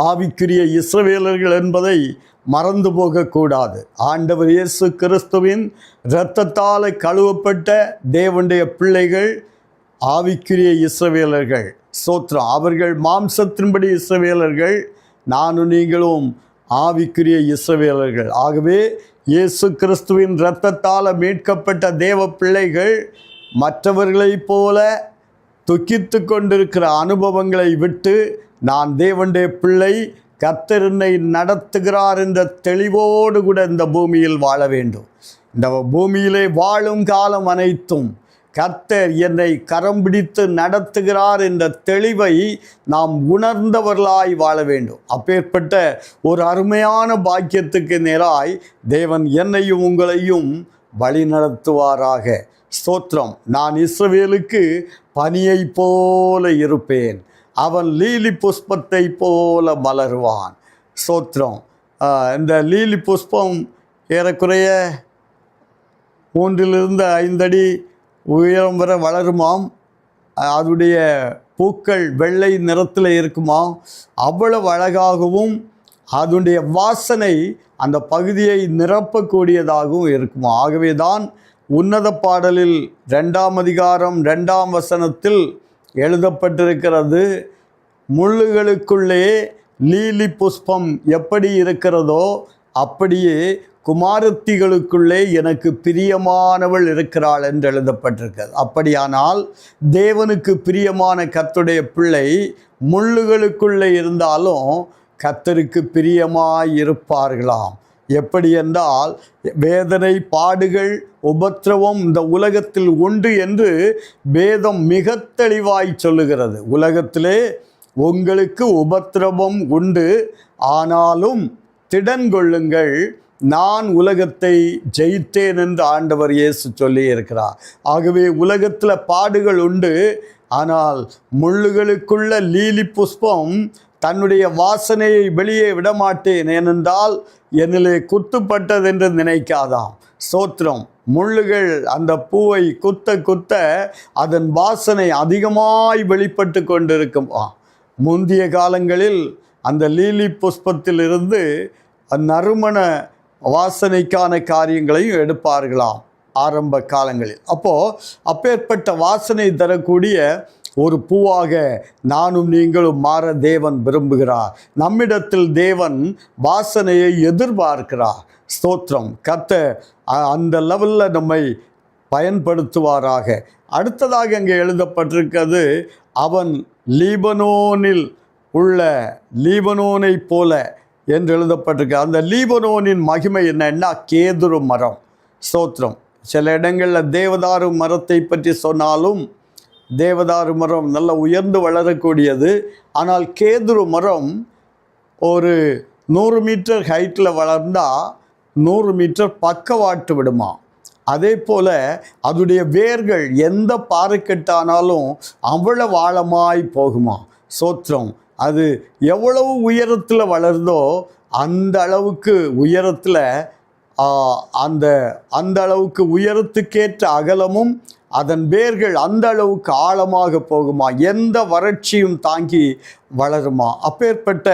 ஆவிக்குரிய இஸ்ரவேலர்கள் என்பதை மறந்து போகக்கூடாது. ஆண்டவர் இயேசு கிறிஸ்துவின் இரத்தத்தால் கழுவப்பட்ட தேவனுடைய பிள்ளைகள் ஆவிக்குரிய இஸ்ரவேலர்கள். ஸ்தோத்திரம். அவர்கள் மாம்சத்தின்படி இஸ்ரவேலர்கள், நானும் நீங்களும் ஆவிக்குரிய இஸ்ரவேலர்கள். ஆகவே இயேசு கிறிஸ்துவின் இரத்தத்தால் மீட்கப்பட்ட தேவ பிள்ளைகள் மற்றவர்களைப் போல துக்கித்து கொண்டிருக்கிற அனுபவங்களை விட்டு, நான் தேவனுடைய பிள்ளை, கர்த்தர் என்னை நடத்துகிறார் என்ற தெளிவோடு கூட இந்த பூமியில் வாழ வேண்டும். இந்த பூமியிலே வாழும் காலம் அனைத்தும் கர்த்தர் என்னை கரம் பிடித்து நடத்துகிறார் என்ற தெளிவை நாம் உணர்ந்தவர்களாய் வாழ வேண்டும். அப்பேற்பட்ட ஒரு அருமையான பாக்கியத்துக்கு நேராய் தேவன் என்னையும் உங்களையும் வழி நடத்துவாராக. ஸ்தோத்திரம். நான் இஸ்ரவேலுக்கு பனியை போல இருப்பேன், அவன் லீலி புஷ்பத்தை போல மலருவான். ஸ்தோத்திரம். இந்த லீலி புஷ்பம் ஏறக்குறைய 3-5 அடி உயரம் வரை வளருமாம். அதனுடைய பூக்கள் வெள்ளை நிறத்தில் இருக்குமாம். அவ்வளவு அழகாகவும் அதனுடைய வாசனை அந்த பகுதியை நிரப்பக்கூடியதாகவும் இருக்குமா. ஆகவே தான் உன்னத பாடலில் 2ஆம் அதிகாரம் 2ஆம் வசனத்தில் எழுதப்பட்டிருக்கிறது, முள்ளுகளுக்குள்ளே லீலி புஷ்பம் எப்படி இருக்கிறதோ அப்படியே குமாரத்திகளுக்குள்ளே எனக்கு பிரியமானவள் இருக்கிறாள் என்று எழுதப்பட்டிருக்கிறது. அப்படியானால் தேவனுக்கு பிரியமான கர்த்தருடைய பிள்ளை முள்ளுகளுக்குள்ளே இருந்தாலும் கர்த்தருக்கு பிரியமாய் இருப்பார்களாம். எப்படி என்றால், வேதனை, பாடுகள், உபத்திரவம் இந்த உலகத்தில் உண்டு என்று வேதம் மிக தெளிவாய் சொல்லுகிறது. உலகத்திலே உங்களுக்கு உபத்திரவம் உண்டு, ஆனாலும் திடன் கொள்ளுங்கள், நான் உலகத்தை ஜெயித்தேன் என்று ஆண்டவர் இயேசு சொல்லி இருக்கிறார். ஆகவே உலகத்தில் பாடுகள் உண்டு, ஆனால் முள்ளுகளுக்குள்ள லீலி புஷ்பம் தன்னுடைய வாசனையை வெளியே விடமாட்டேன், ஏனென்றால் என்னிலே குத்துப்பட்டது என்று நினைக்காதாம். ஸ்தோத்திரம். முள்ளுகள் அந்த பூவை குத்த குத்த அதன் வாசனை அதிகமாய் வெளிப்பட்டு கொண்டிருக்கும். முந்திய காலங்களில் அந்த லீலி புஷ்பத்திலிருந்து நறுமண வாசனைக்கான காரியங்களையும் எடுப்பார்களாம் ஆரம்ப காலங்களில். அப்பேற்பட்ட வாசனை தரக்கூடிய ஒரு பூவாக நானும் நீங்களும் மாற தேவன் விரும்புகிறார். நம்மிடத்தில் தேவன் வாசனையை எதிர்பார்க்கிறார். ஸ்தோத்திரம். கர்த்தர் அந்த லெவலில் நம்மை பயன்படுத்துவாராக. அடுத்ததாக அங்கே எழுதப்பட்டிருக்கிறது, அவன் லீபனோனில் உள்ள லீபனோனை போல என்று எழுதப்பட்டிருக்கு. அந்த லீபனோனின் மகிமை என்னன்னா கேதுரு மரம். ஸ்தோத்திரம். சில இடங்களில் தேவதாரு மரத்தை பற்றி சொன்னாலும் தேவதாரு மரம் நல்ல உயர்ந்து வளரக்கூடியது. ஆனால் கேதுரு மரம் ஒரு 100 மீட்டர் ஹைட்டில் வளர்ந்தால் 100 மீட்டர் பக்கவாட்டு விடுமா. அதே போல் அதோடைய வேர்கள் எந்த பாறைக்கட்டானாலும் அவ்வளவு ஆழமாய் போகுமா. சோத்திரம். அது எவ்வளவு உயரத்தில் வளருதோ அந்த அளவுக்கு உயரத்தில் அந்த அளவுக்கு உயரத்துக்கேற்ற அகலமும் அதன் வேர்கள் அந்த அளவுக்கு ஆழமாக போகுமா? எந்த வறட்சியும் தாங்கி வளருமா? அப்பேற்பட்ட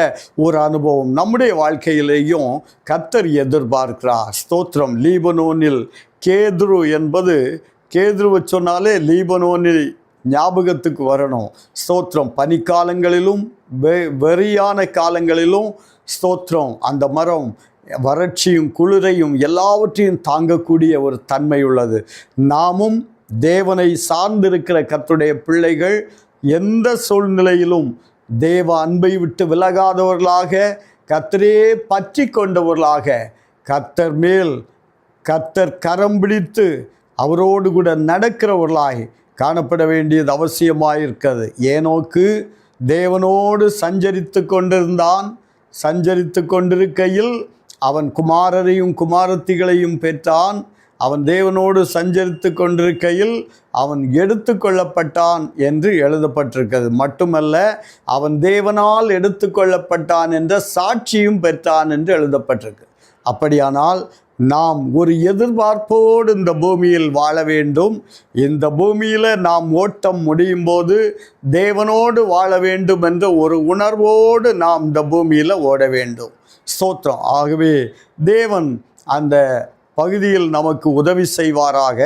ஒரு அனுபவம் நம்முடைய வாழ்க்கையிலேயும் கர்த்தர் எதிர்பார்க்கிறார். ஸ்தோத்திரம். லீபனோனில் கேதுரு என்பது, கேதுருவை சொன்னாலே லீபனோனில் ஞாபகத்துக்கு வரணும். ஸ்தோத்திரம். பனிக்காலங்களிலும் வெறியான காலங்களிலும் ஸ்தோத்திரம், அந்த மரம் வறட்சியும் குளிரையும் எல்லாவற்றையும் தாங்கக்கூடிய ஒரு தன்மை உள்ளது. நாமும் தேவனை சார்ந்திருக்கிற கர்த்தருடைய பிள்ளைகள் எந்த சூழ்நிலையிலும் தேவ அன்பை விட்டு விலகாதவர்களாக, கர்த்தரே பற்றி கொண்டவர்களாக, கர்த்தர் மேல் கர்த்தர் கரம் பிடித்து அவரோடு கூட நடக்கிறவர்களாய் காணப்பட வேண்டியது அவசியமாயிருக்கிறது. ஏனோக்கு தேவனோடு சஞ்சரித்து கொண்டிருந்தான். சஞ்சரித்து கொண்டிருக்கையில் அவன் குமாரரையும் குமாரத்திகளையும் பெற்றான். அவன் தேவனோடு சஞ்சரித்து கொண்டிருக்கையில் அவன் எடுத்து கொள்ளப்பட்டான் என்று எழுதப்பட்டிருக்கிறது. மட்டுமல்ல, அவன் தேவனால் எடுத்து கொள்ளப்பட்டான் என்ற சாட்சியும் பெற்றான் என்று எழுதப்பட்டிருக்கு. அப்படியானால் நாம் ஒரு எதிர்பார்ப்போடு இந்த பூமியில் வாழ வேண்டும். இந்த பூமியில் நாம் ஓட்டம் முடியும் போது தேவனோடு வாழ வேண்டும் என்ற ஒரு உணர்வோடு நாம் இந்த பூமியில் ஓட வேண்டும். ஸ்தோத்திரம். ஆகவே தேவன் அந்த பகுதியில் நமக்கு உதவி செய்வாராக.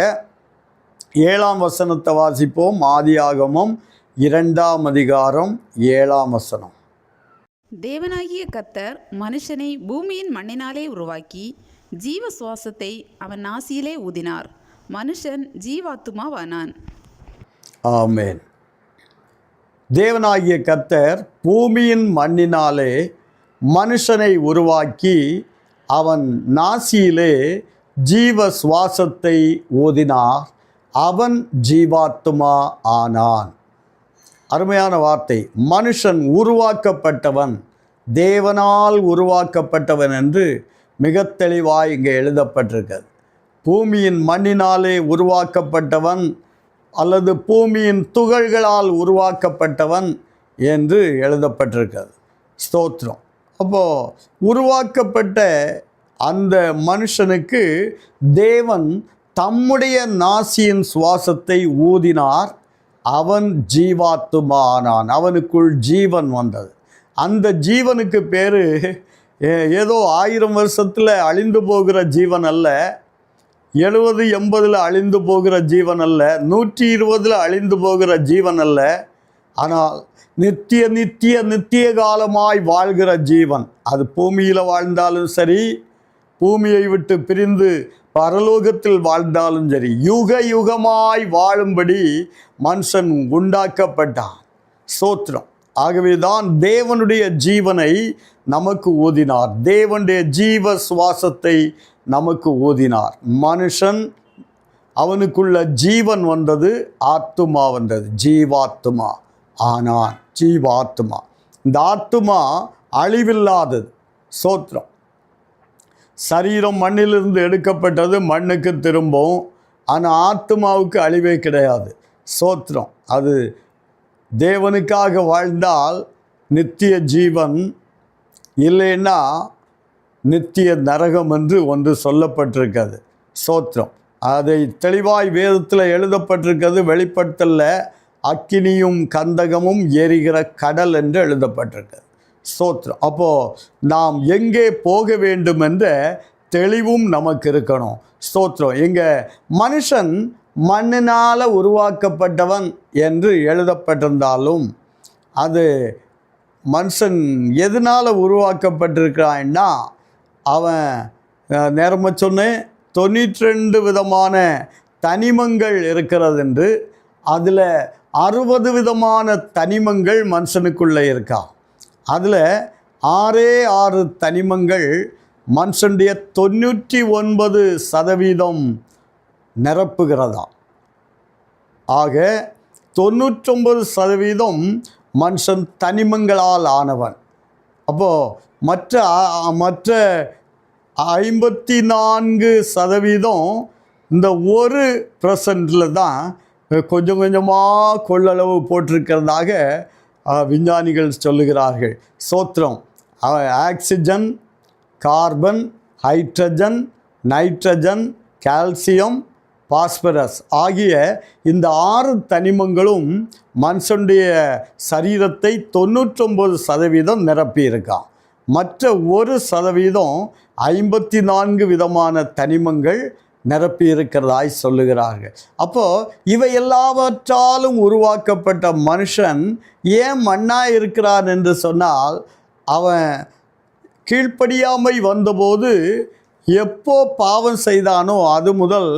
7ஆம் வசனத்தை வாசிப்போம். ஆதியாகமம் 2ஆம் அதிகாரம் 7ஆம் வசனம். தேவனாகிய கர்த்தர் மனுஷனை பூமியின் மண்ணினாலே உருவாக்கி ஜீவ சுவாசத்தை அவன் நாசியிலே ஊதினார். மனுஷன் ஜீவாத்துமாவானான். ஆமென். தேவனாகிய கர்த்தர் பூமியின் மண்ணினாலே மனுஷனை உருவாக்கி அவன் நாசியிலே ஜீவ சுவாசத்தை ஊதினார். அவன் ஜீவாத்துமா ஆனான். அருமையான வார்த்தை. மனுஷன் உருவாக்கப்பட்டவன், தேவனால் உருவாக்கப்பட்டவன் என்று மிக தெளிவாய் இங்கே எழுதப்பட்டிருக்கிறது. பூமியின் மண்ணினாலே உருவாக்கப்பட்டவன் அல்லது பூமியின் துகள்களால் உருவாக்கப்பட்டவன் என்று எழுதப்பட்டிருக்கிறது. ஸ்தோத்திரம். அப்போது உருவாக்கப்பட்ட அந்த மனுஷனுக்கு தேவன் தம்முடைய நாசியின் சுவாசத்தை ஊதினார். அவன் ஜீவாத்துமா ஆனான். அவனுக்குள் ஜீவன் வந்தது. அந்த ஜீவனுக்கு பேர் ஏதோ 1000 வருஷத்தில் அழிந்து போகிற ஜீவன் அல்ல, 70-80 அழிந்து போகிற ஜீவன் அல்ல, 120 அழிந்து போகிற ஜீவன் அல்ல. ஆனால் நித்திய காலமாய் வாழ்கிற ஜீவன். அது பூமியில் வாழ்ந்தாலும் சரி, பூமியை விட்டு பிரிந்து பரலோகத்தில் வாழ்ந்தாலும் சரி, யுக யுகமாய் வாழும்படி மனுஷன் உண்டாக்கப்பட்டான். ஸ்தோத்திரம். ஆகவேதான் தேவனுடைய ஜீவனை நமக்கு ஊதினார். தேவனுடைய ஜீவ சுவாசத்தை நமக்கு ஊதினார். மனுஷன் அவனுக்குள்ள ஜீவன் வந்தது, ஆத்துமா வந்தது, ஜீவாத்துமா ஆனான். ஜீவாத்துமா. இந்த ஆத்துமா அழிவில்லாதது. ஸ்தோத்திரம். சரீரம் மண்ணிலிருந்து எடுக்கப்பட்டது, மண்ணுக்கு திரும்பும். ஆனால் ஆத்துமாவுக்கு அழிவே கிடையாது. ஸ்தோத்திரம். அது தேவனுக்காக வாழ்ந்தால் நித்திய ஜீவன், இல்லைன்னா நித்திய நரகம் என்று ஒன்று சொல்லப்பட்டிருக்கிறது. ஸ்தோத்திரம். அதை தெளிவாய் வேதத்தில் எழுதப்பட்டிருக்கிறது. வெளிப்படுத்தல அக்கினியும் கந்தகமும் எரிகிற கடல் என்று எழுதப்பட்டிருக்கிறது. ஸ்தோத்திரம். அப்போது நாம் எங்கே போக வேண்டும் என்ற தெளிவும் நமக்கு இருக்கணும். ஸ்தோத்திரம். இங்கே மனுஷன் மண்ணினால் உருவாக்கப்பட்டவன் என்று எழுதப்பட்டிருந்தாலும் அது மனுஷன் எதனால் உருவாக்கப்பட்டிருக்கிறான்னா, அவன் நேரமாக சொன்னேன் 92 விதமான தனிமங்கள் இருக்கிறது என்று. அதில் 60 விதமான தனிமங்கள் மனுஷனுக்குள்ளே இருக்கா. அதில் 6 தனிமங்கள் மனுஷனுடைய 99% நிரப்புகிறதா. ஆக 99% மனுஷன் தனிமங்களால் ஆனவன். அப்போது மற்ற 54% இந்த 1% தான் கொஞ்சம் கொஞ்சமாக கொள்ளளவு போட்டிருக்கிறதாக விஞ்ஞானிகள் சொல்லுகிறார்கள். ஸ்தோத்திரம். Oxygen, carbon, hydrogen, nitrogen, calcium, phosphorus ஆகிய இந்த 6 தனிமங்களும் மனுஷனுடைய சரீரத்தை 99% நிரப்பியிருக்கான். மற்ற 1% 54 விதமான தனிமங்கள் நிரப்பி இருக்கிறதாய் சொல்லுகிறார்கள். அப்போது இவை எல்லாவற்றாலும் உருவாக்கப்பட்ட மனுஷன் ஏன் மண்ணா இருக்கிறான் என்று சொன்னால், அவன் கீழ்ப்படியாமை வந்தபோது எப்போ பாவம் செய்தானோ அது முதல்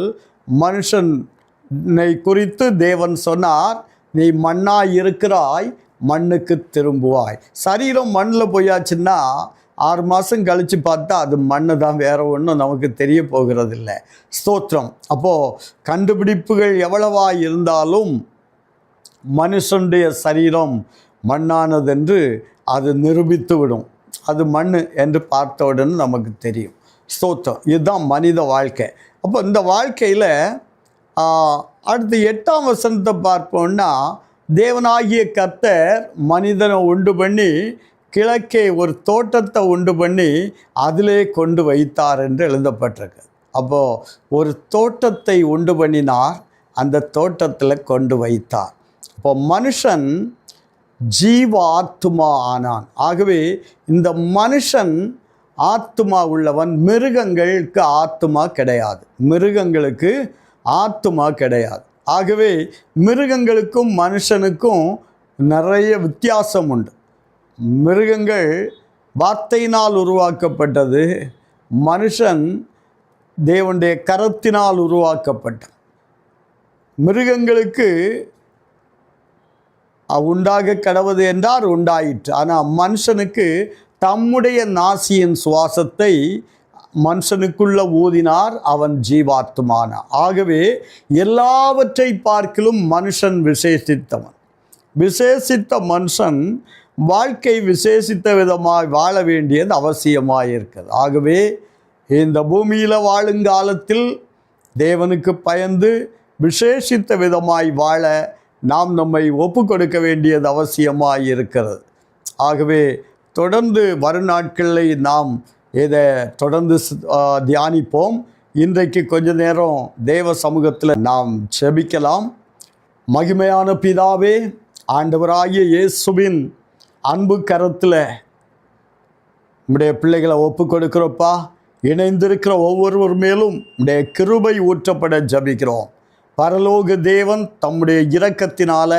மனுஷனை குறித்து தேவன் சொன்னார், நீ மண்ணா இருக்கிறாய், மண்ணுக்கு திரும்புவாய். சரீரம் மண்ணில் போயாச்சுன்னா 6 மாதம் கழித்து பார்த்தா அது மண்ணு தான், வேறு ஒன்றும் நமக்கு தெரிய போகிறதில்லை. ஸ்தோத்திரம். அப்போது கண்டுபிடிப்புகள் எவ்வளவா இருந்தாலும் மனுஷனுடைய சரீரம் மண்ணானதென்று அது நிரூபித்து விடும். அது மண் என்று பார்த்தவுடன் நமக்கு தெரியும். ஸ்தோத்திரம். இதுதான் மனித வாழ்க்கை. அப்போ இந்த வாழ்க்கையில் அடுத்து 8ஆம் வசனத்தை பார்ப்போம்னா, தேவனாகிய கர்த்தர் மனிதனை உண்டு பண்ணி கிழக்கே ஒரு தோட்டத்தை உண்டு பண்ணி அதிலே கொண்டு வைத்தார் என்று எழுதப்பட்டிருக்கு. அப்போது ஒரு தோட்டத்தை உண்டு பண்ணினார், அந்த தோட்டத்தில் கொண்டு வைத்தார். இப்போ மனுஷன் ஜீவ ஆத்துமா ஆனான். ஆகவே இந்த மனுஷன் ஆத்துமா உள்ளவன். மிருகங்களுக்கு ஆத்துமா கிடையாது, மிருகங்களுக்கு ஆத்துமா கிடையாது. ஆகவே மிருகங்களுக்கும் மனுஷனுக்கும் நிறைய வித்தியாசம் உண்டு. மிருகங்கள் வார்த்தையினால் உருவாக்கப்பட்டது, மனுஷன் தேவனுடைய கரத்தினால் உருவாக்கப்பட்டான். மிருகங்களுக்கு உண்டாக கடவுது என்றார், உண்டாயிற்று. ஆனால் மனுஷனுக்கு தம்முடைய நாசியின் சுவாசத்தை மனுஷனுக்குள்ள ஊதினார், அவன் ஜீவாத்மானான். ஆகவே எல்லாவற்றை பார்க்கிலும் மனுஷன் விசேஷித்தவன். விசேஷித்த மனுஷன் வாழ்க்கை விசேஷித்த விதமாய் வாழ வேண்டியது அவசியமாக இருக்குது. ஆகவே இந்த பூமியில் வாழுங்காலத்தில் தேவனுக்கு பயந்து விசேஷித்த விதமாய் வாழ நாம் நம்மை ஒப்பு கொடுக்க வேண்டியது அவசியமாக இருக்கிறது. ஆகவே தொடர்ந்து வரும் நாட்களில் நாம் இதை தொடர்ந்து தியானிப்போம். இன்றைக்கு கொஞ்ச நேரம் தேவ சமூகத்தில் நாம் ஜெபிக்கலாம். மகிமையான பிதாவே, ஆண்டவராகிய இயேசுவின் அன்பு கரத்தில் நம்முடைய பிள்ளைகளை ஒப்பு கொடுக்கிறோப்பா. இணைந்திருக்கிற ஒவ்வொருவர் மேலும் நம்முடைய கிருபை ஊற்றப்பட ஜபிக்கிறோம். பரலோக தேவன் தம்முடைய இரக்கத்தினால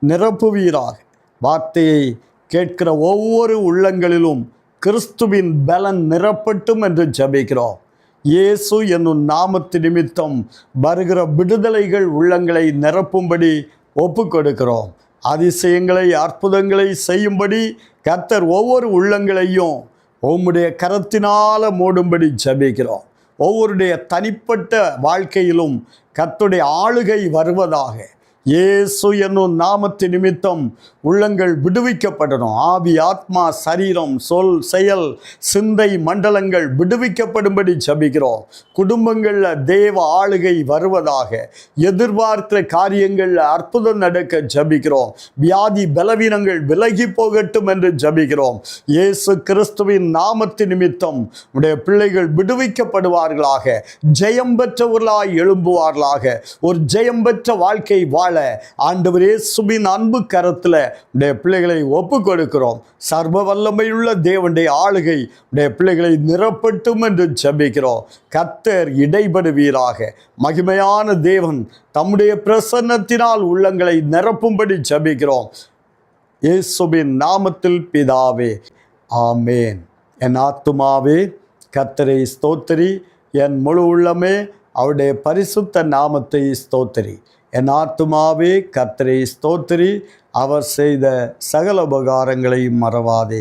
நிரப்புவீராக. வார்த்தையை கேட்கிற ஒவ்வொரு உள்ளங்களிலும் கிறிஸ்துவின் பலன் நிரப்பட்டும் என்று ஜபிக்கிறோம். இயேசு என்னும் நாமத்து நிமித்தம் வருகிற விடுதலைகள் உள்ளங்களை நிரப்பும்படி ஒப்பு கொடுக்கிறோம். அதிசயங்களை அற்புதங்களை செய்யும்படி கர்த்தர் ஒவ்வொரு உள்ளங்களையும் உம்முடைய கரத்தினால் மூடும்படி ஜெபிக்கிறோம். ஒவ்வொருடைய தனிப்பட்ட வாழ்க்கையிலும் கர்த்தருடைய ஆளுகை வருவதாக. இயேசு என்னும் நாமத்து நிமித்தம் உள்ளங்கள் விடுவிக்கப்படணும். ஆவி, ஆத்மா, சரீரம், சொல், செயல், சிந்தை மண்டலங்கள் விடுவிக்கப்படும்படி ஜெபிக்கிறோம். குடும்பங்களில் தேவ ஆளுகை வருவதாக. எதிர்பார்க்கிற காரியங்களில் அற்புதம் நடக்க ஜெபிக்கிறோம். வியாதி பலவீனங்கள் விலகி போகட்டும் என்று ஜெபிக்கிறோம். இயேசு கிறிஸ்துவின் நாமத்து நிமித்தம் உடைய பிள்ளைகள் விடுவிக்கப்படுவார்களாக. ஜெயம் பெற்றவர்களாய் எழும்புவார்களாக. ஒரு ஜெயம் பெற்ற வாழ்க்கை வாழ ஆண்டவர் இயேசுவின் அன்பு கரத்தில் உடைய பிள்ளைகளை ஒப்பு கொடுக்கிறோம். சர்வ வல்லமையுள்ள தேவனுடைய ஆளுகை உடைய பிள்ளைகளை நிரப்பட்டும் என்று ஜெபிக்கிறோம். கர்த்தர் இடைபடுவீராக. மகிமையான தேவன் தம்முடைய பிரசன்னத்தினால் உள்ளங்களை நிரப்பும்படி ஜெபிக்கிறோம். இயேசுவின் நாமத்தில் பிதாவே, ஆமேன். என் ஆத்துமாவே கர்த்தரை ஸ்தோத்திரி, என் முழு உள்ளமே அவருடைய பரிசுத்த நாமத்தை ஸ்தோத்திரி. என் ஆத்துமாவே கர்த்தரை ஸ்தோத்திரி, அவர் செய்த சகல உபகாரங்களையும் மறவாதே.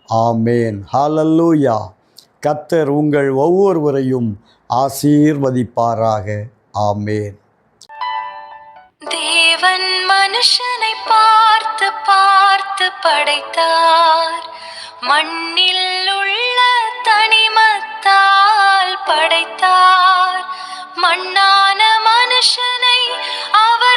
ஆமேன். ஹல்லேலூயா. கர்த்தர் உங்கள் ஒவ்வொருவரையும் ஆசீர்வதிப்பாராக. ஆமேன். தேவன் மனுஷனை பார்த்து பார்த்து படைத்தார், மண்ணில் உள்ள தனிமத்தால் படைத்தார். மண்ணான மனுஷனை அவர்